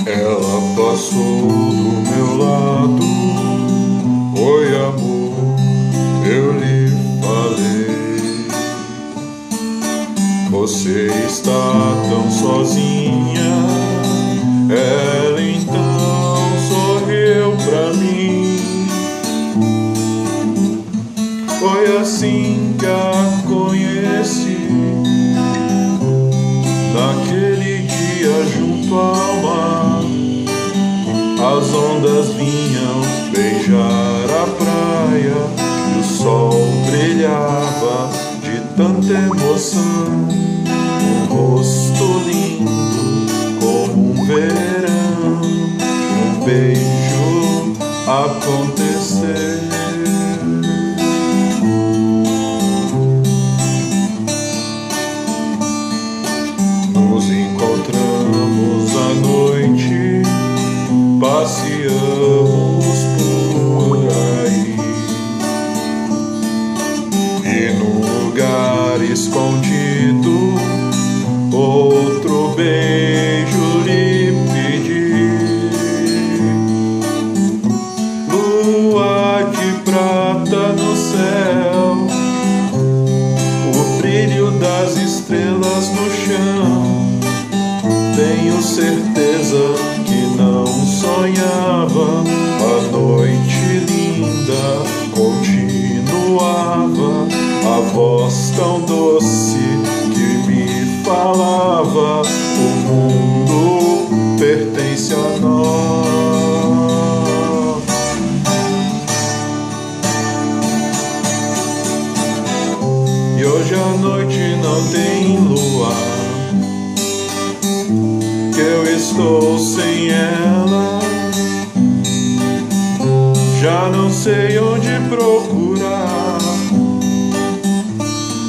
Ela passou do meu lado, oi amor, eu lhe falei. Você está tão sozinha. Ela então sorriu pra mim. Foi assim que a conheci, naquele dia junto ao mar. As ondas vinham beijar a praia e o sol brilhava de tanta emoção. Um rosto lindo como um verão, um beijo acontecer. Nos encontramos à noite, passeamos por aí, e num lugar escondido outro beijo lhe pedi. Lua de prata no céu, o brilho das estrelas no chão. Tenho certeza que não sonhava, a noite linda continuava, a voz tão doce que me falava: o mundo pertence a nós. E hoje a noite não tem luar, que eu estou sem ela. Já não sei onde procurar,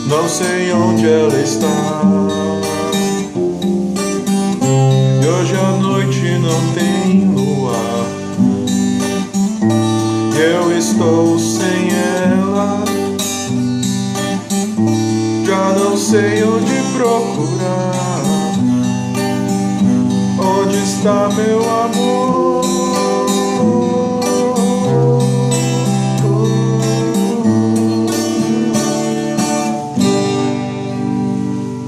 não sei onde ela está. E hoje a noite não tem luar, e eu estou sem ela. Já não sei onde procurar. Onde está meu amor?